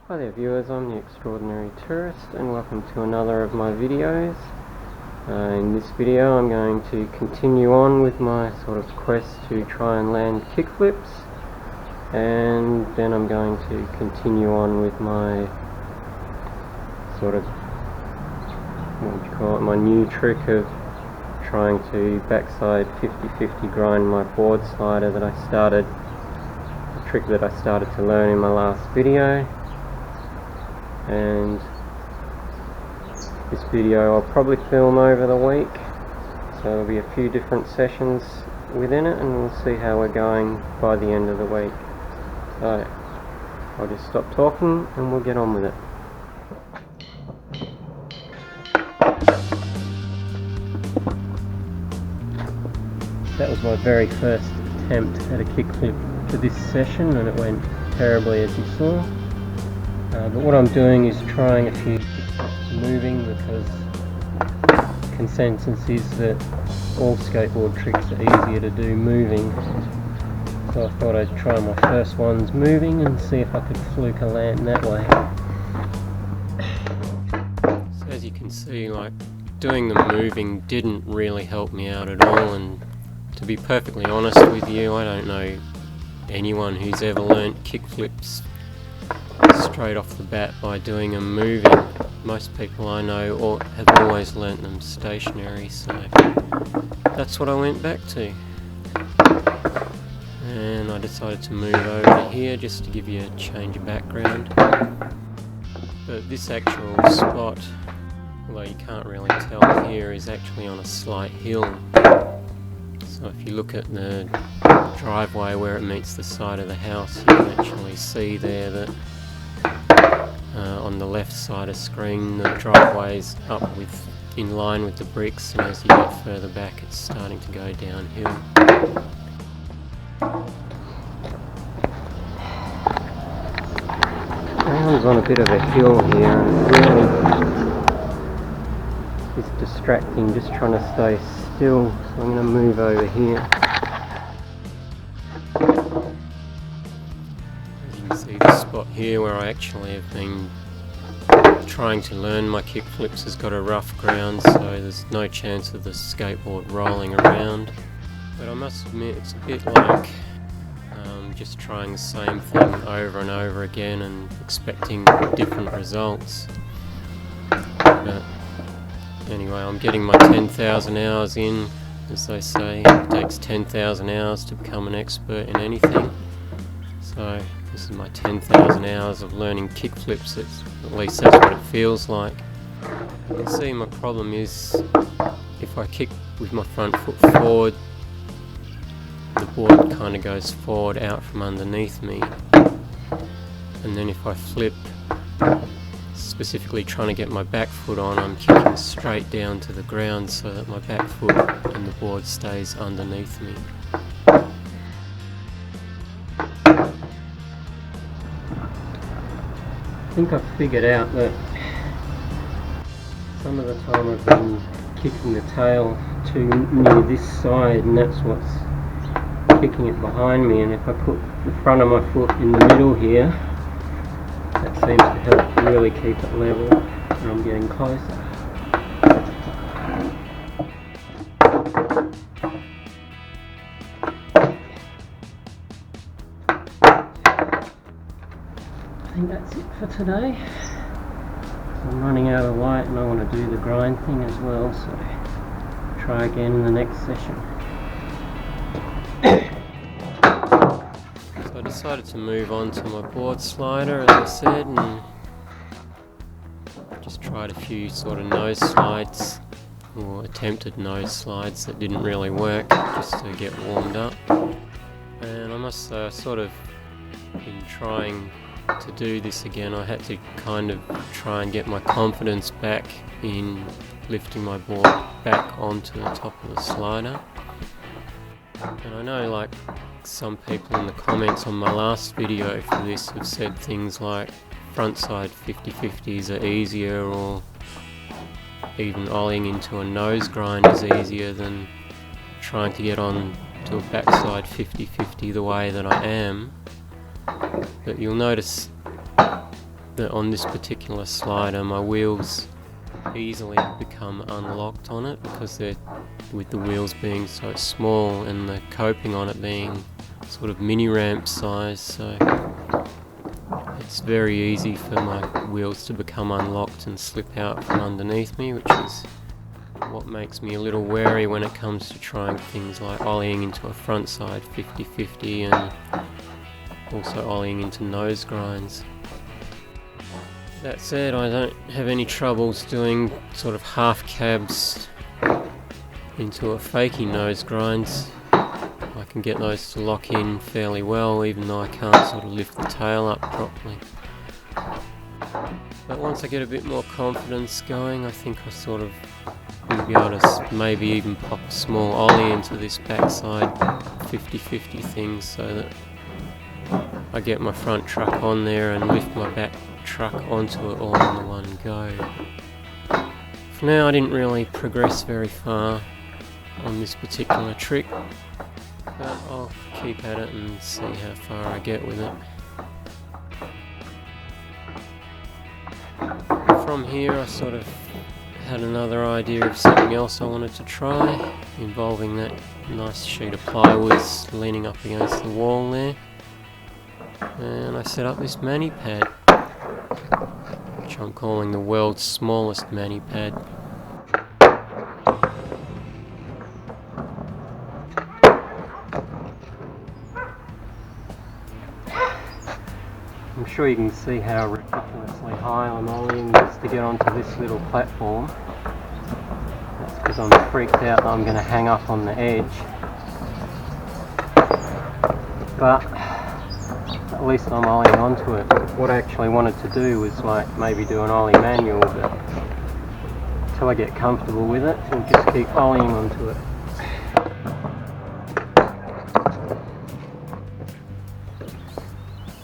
Hi there viewers, I'm the Extraordinary Tourist and welcome to another of my videos. In this video I'm going to continue on with my sort of quest to try and land kickflips, and then I'm going to continue on with my sort of, what would you call it, my new trick of trying to backside 50-50 grind my board slider that I started, a trick that I started to learn in my last video. And this video I'll probably film over the week, so there'll be a few different sessions within it and we'll see how we're going by the end of the week. So I'll just stop talking and we'll get on with it. That was my very first attempt at a kickflip for this session and it went terribly, as you saw. But what I'm doing is trying a few kickflips moving, because consensus is that all skateboard tricks are easier to do moving. So I thought I'd try my first ones moving and see if I could fluke a land that way. So as you can see, like, doing the moving didn't really help me out at all, and to be perfectly honest with you, I don't know anyone who's ever learnt kickflips straight off the bat by doing them moving. Most people I know have always learnt them stationary, so that's what I went back to. And I decided to move over here just to give you a change of background. But this actual spot, although you can't really tell here, is actually on a slight hill. So if you look at the driveway where it meets the side of the house, you can actually see there that on the left side of screen the driveway's up in line with the bricks, and as you get further back it's starting to go downhill. Ground's on a bit of a hill here and it really is distracting just trying to stay still, so I'm going to move over here. As you can see, this spot here where I actually have been trying to learn my kickflips has got a rough ground, so there's no chance of the skateboard rolling around. But I must admit it's a bit like just trying the same thing over and over again and expecting different results. But anyway, I'm getting my 10,000 hours in, as they say. It takes 10,000 hours to become an expert in anything. So this is my 10,000 hours of learning kickflips. At least that's what it feels like. You can see my problem is if I kick with my front foot forward, the board kind of goes forward out from underneath me. And then if I flip, specifically trying to get my back foot on, I'm kicking straight down to the ground so that my back foot and the board stays underneath me. I think I've figured out that some of the time I've been kicking the tail too near this side, and that's what's kicking it behind me. And if I put the front of my foot in the middle here, that seems to help really keep it level, and I'm getting closer. I think that's it for today. So I'm running out of light and I want to do the grind thing as well, so try again in the next session. So I decided to move on to my board slider, as I said, and just tried a few sort of nose slides, or attempted nose slides that didn't really work, just to get warmed up. And I must say, I sort of, in trying to do this again, I had to kind of try and get my confidence back in lifting my board back onto the top of the slider. And I know, like, some people in the comments on my last video for this have said things like frontside 50-50s are easier, or even ollieing into a nose grind is easier than trying to get on to a backside 50-50 the way that I am. But you'll notice that on this particular slider my wheels easily become unlocked on it because they're, with the wheels being so small and the coping on it being sort of mini ramp size, so it's very easy for my wheels to become unlocked and slip out from underneath me, which is what makes me a little wary when it comes to trying things like ollieing into a front side 50-50 and also ollieing into nose grinds. That said, I don't have any troubles doing sort of half cabs into a fakie nose grinds. I can get those to lock in fairly well, even though I can't sort of lift the tail up properly. But once I get a bit more confidence going, I think I sort of will be able to maybe even pop a small ollie into this backside 50-50 thing so that I get my front truck on there and lift my back truck onto it all in the one go. For now I didn't really progress very far on this particular trick, but I'll keep at it and see how far I get with it. From here I sort of had another idea of something else I wanted to try, involving that nice sheet of plywood leaning up against the wall there, and I set up this manny pad, which I'm calling the world's smallest manny pad. I'm sure you can see how ridiculously high I'm ollieing just to get onto this little platform. That's because I'm freaked out that I'm going to hang up on the edge. But at least I'm ollieing onto it. What I actually wanted to do was like maybe do an ollie manual, but until I get comfortable with it, we'll just keep ollieing onto it.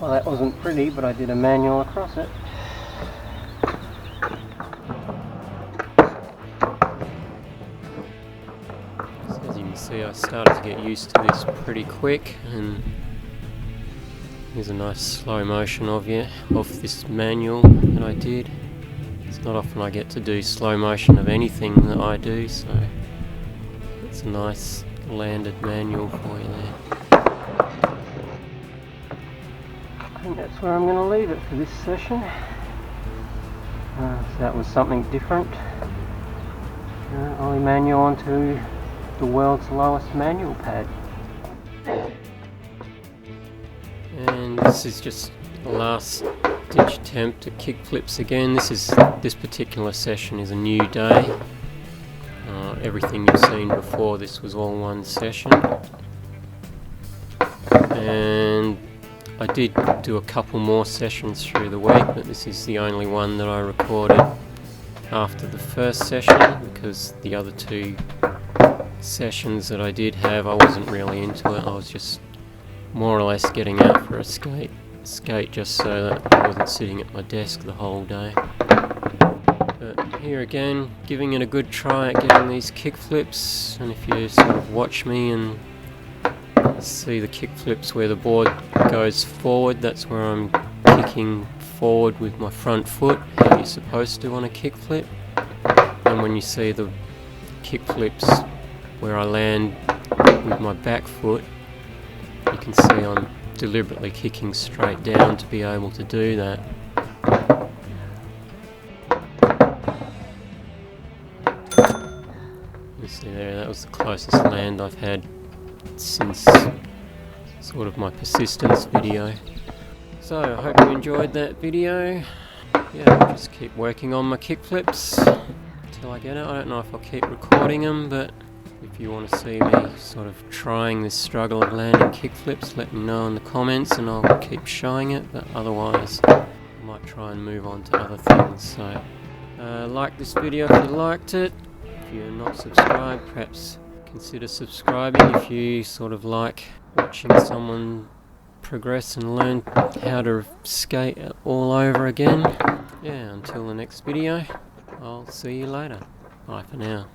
Well, that wasn't pretty, but I did a manual across it. So as you can see, I started to get used to this pretty quick, and here's a nice slow motion of this manual that I did. It's not often I get to do slow motion of anything that I do, so it's a nice landed manual for you there. I think that's where I'm going to leave it for this session. So that was something different. Ollie manual onto the world's lowest manual pad. And this is just the last ditch attempt at kickflips again. This particular session is a new day. Everything you've seen before this was all one session. And I did do a couple more sessions through the week, but this is the only one that I recorded after the first session, because the other two sessions that I did have, I wasn't really into it. I was just more or less getting out for a skate just so that I wasn't sitting at my desk the whole day. But here again, giving it a good try at getting these kickflips, and if you sort of watch me and see the kickflips where the board goes forward, that's where I'm kicking forward with my front foot, how you're supposed to on a kickflip. And when you see the kickflips where I land with my back foot, you can see I'm deliberately kicking straight down to be able to do that. You see there, that was the closest land I've had since sort of my persistence video. So I hope you enjoyed that video. Yeah, I'll just keep working on my kickflips until I get it. I don't know if I'll keep recording them, but if you want to see me sort of trying this struggle of landing kickflips, let me know in the comments and I'll keep showing it, but otherwise I might try and move on to other things. So like this video if you liked it. If you're not subscribed, perhaps consider subscribing if you sort of like watching someone progress and learn how to skate all over again. Yeah, until the next video, I'll see you later. Bye for now.